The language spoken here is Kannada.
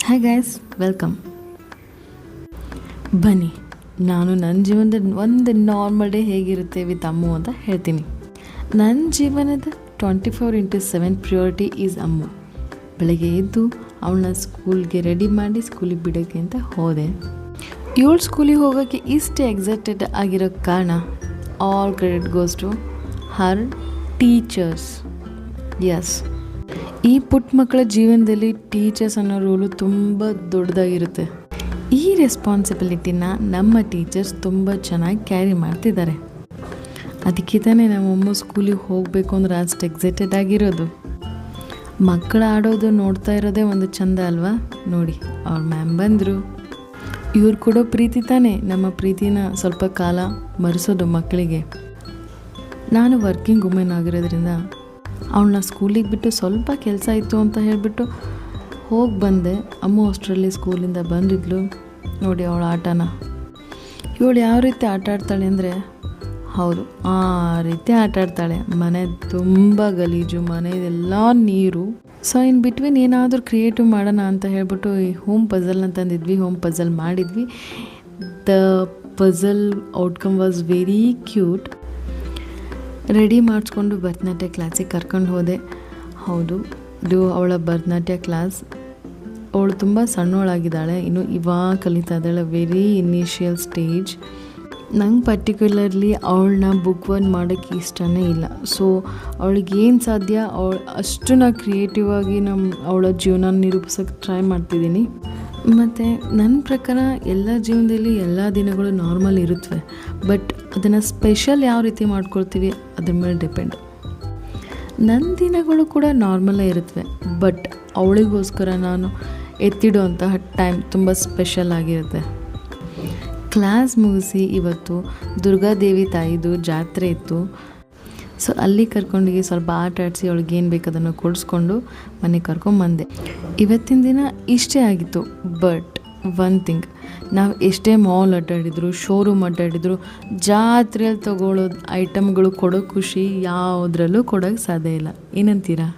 Hi guys, welcome. ಬನ್ನಿ, ನಾನು ನನ್ನ ಜೀವನದ ಒಂದು ನಾರ್ಮಲ್ ಡೇ ಹೇಗಿರುತ್ತೆ ವಿತ್ ಅಮ್ಮು ಅಂತ ಹೇಳ್ತೀನಿ. ನನ್ನ ಜೀವನದ 24/7 ಪ್ರಿಯಾರಿಟಿ ಈಸ್ ಅಮ್ಮು. ಬೆಳಗ್ಗೆ ಎದ್ದು ಅವಳನ್ನ ಸ್ಕೂಲ್ಗೆ ರೆಡಿ ಮಾಡಿ ಸ್ಕೂಲಿಗೆ ಬಿಡೋಕ್ಕೆ ಅಂತ ಹೋದೆ. ಇವಳು ಸ್ಕೂಲಿಗೆ ಹೋಗೋಕ್ಕೆ ಇಷ್ಟು ಎಕ್ಸೈಟೆಡ್ ಆಗಿರೋ ಕಾರಣ all credit goes to her teachers. Yes, ಈ ಪುಟ್ಟ ಮಕ್ಕಳ ಜೀವನದಲ್ಲಿ ಟೀಚರ್ಸ್ ಅನ್ನೋ ರೋಲು ತುಂಬ ದೊಡ್ಡದಾಗಿರುತ್ತೆ. ಈ ರೆಸ್ಪಾನ್ಸಿಬಿಲಿಟಿನ ನಮ್ಮ ಟೀಚರ್ಸ್ ತುಂಬ ಚೆನ್ನಾಗಿ ಕ್ಯಾರಿ ಮಾಡ್ತಿದ್ದಾರೆ. ಅದಕ್ಕೆ ತಾನೇ ನಮ್ಮಮ್ಮ ಸ್ಕೂಲಿಗೆ ಹೋಗಬೇಕು ಅಂದ್ರೆ ಅಷ್ಟು ಎಕ್ಸೈಟೆಡ್ ಆಗಿರೋದು. ಮಕ್ಕಳು ಆಡೋದು ನೋಡ್ತಾ ಇರೋದೇ ಒಂದು ಚಂದ ಅಲ್ವಾ. ನೋಡಿ, ಅವ್ರ ಮ್ಯಾಮ್ ಬಂದರು. ಇವ್ರು ಕೊಡೋ ಪ್ರೀತಿ ತಾನೇ ನಮ್ಮ ಪ್ರೀತಿನ ಸ್ವಲ್ಪ ಕಾಲ ಮರೆಸೋದು ಮಕ್ಕಳಿಗೆ. ನಾನು ವರ್ಕಿಂಗ್ ವುಮೆನ್ ಆಗಿರೋದ್ರಿಂದ ಅವಳನ್ನ ಸ್ಕೂಲಿಗೆ ಬಿಟ್ಟು ಸ್ವಲ್ಪ ಕೆಲಸ ಇತ್ತು ಅಂತ ಹೇಳಿಬಿಟ್ಟು ಹೋಗಿ ಬಂದೆ. ಅಮ್ಮ ಅಷ್ಟರಲ್ಲಿ ಸ್ಕೂಲಿಂದ ಬಂದಿದ್ಲು. ನೋಡಿ ಅವಳ ಆಟನ, ಇವಳು ಯಾವ ರೀತಿ ಆಟ ಆಡ್ತಾಳೆ ಅಂದರೆ, ಹೌದು ಆ ರೀತಿ ಆಟ ಆಡ್ತಾಳೆ. ಮನೆ ತುಂಬ ಗಲೀಜು, ಮನೆಯೆಲ್ಲ ನೀರು. ಸೊ ಇನ್ ಬಿಟ್ವೀನ್ ಏನಾದರೂ ಕ್ರಿಯೇಟಿವ್ ಮಾಡೋಣ ಅಂತ ಹೇಳ್ಬಿಟ್ಟು ಈ ಹೋಮ್ ಪಝಲ್ನ ತಂದಿದ್ವಿ. ಹೋಮ್ ಪಝಲ್ ಮಾಡಿದ್ವಿ. The puzzle outcome was very cute. Ready ಮಾಡಿಸ್ಕೊಂಡು ಭರತನಾಟ್ಯ ಕ್ಲಾಸಿಗೆ ಕರ್ಕೊಂಡು ಹೋದೆ. ಹೌದು, ಇದು ಅವಳ ಭರತನಾಟ್ಯ ಕ್ಲಾಸ್. ಅವಳು ತುಂಬ ಸಣ್ಣವಳಾಗಿದ್ದಾಳೆ, ಇನ್ನು ಇವಾಗ ಕಲಿತಾ ಇದ್ದಾಳೆ. Very initial stage. ನಂಗೆ ಪರ್ಟಿಕ್ಯುಲರ್ಲಿ ಅವಳನ್ನ ಬುಕ್ ವರ್ನ್ ಮಾಡೋಕ್ಕೆ ಇಷ್ಟನೇ ಇಲ್ಲ. ಸೊ ಅವಳಿಗೇನು ಸಾಧ್ಯ ಅಷ್ಟು ಕ್ರಿಯೇಟಿವ್ ಆಗಿ ಅವಳ ಜೀವನ ನಿರೂಪಿಸೋಕ್ಕೆ ಟ್ರೈ ಮಾಡ್ತಿದ್ದೀನಿ. ಮತ್ತು ನನ್ನ ಪ್ರಕಾರ ಎಲ್ಲ ಜೀವನದಲ್ಲಿ ಎಲ್ಲ ದಿನಗಳು ನಾರ್ಮಲ್ ಇರುತ್ತವೆ, ಬಟ್ ಅದನ್ನು ಸ್ಪೆಷಲ್ ಯಾವ ರೀತಿ ಮಾಡ್ಕೊಳ್ತೀವಿ ಅದ್ರ ಮೇಲೆ ಡಿಪೆಂಡ್. ನನ್ನ ದಿನಗಳು ಕೂಡ ನಾರ್ಮಲೇ ಇರುತ್ತವೆ, ಬಟ್ ಅವಳಿಗೋಸ್ಕರ ನಾನು ಎತ್ತಿಡುವಂತಹ ಟೈಮ್ ತುಂಬ ಸ್ಪೆಷಲ್ ಆಗಿರುತ್ತೆ. ಕ್ಲಾಸ್ ಮುಗಿಸಿ ಇವತ್ತು ದುರ್ಗಾದೇವಿ ತಾಯಿದು ಜಾತ್ರೆ ಇತ್ತು. ಸೊ ಅಲ್ಲಿ ಕರ್ಕೊಂಡೋಗಿ ಸ್ವಲ್ಪ ಆಟ ಆಡಿಸಿ ಅವಳಿಗೆ ಏನು ಬೇಕು ಅದನ್ನು ಕೊಡಿಸ್ಕೊಂಡು ಮನೆಗೆ ಕರ್ಕೊಂಬಂದೆ. ಇವತ್ತಿನ ದಿನ ಇಷ್ಟೇ ಆಗಿತ್ತು. ಬಟ್ ಒನ್ ಥಿಂಗ್, ನಾವು ಎಷ್ಟೇ ಮಾಲ್ ಅಡ್ಡಾಡಿದ್ರು, ಶೋರೂಮ್ ಅಡ್ಡಾಡಿದ್ರು, ಜಾತ್ರೆಯಲ್ಲಿ ತೊಗೊಳ್ಳೋದು ಐಟಮ್ಗಳು ಕೊಡೋ ಖುಷಿ ಯಾವುದ್ರಲ್ಲೂ ಕೊಡೋಕ್ಕೆ ಸಾಧ್ಯ ಇಲ್ಲ. ಏನಂತೀರಾ?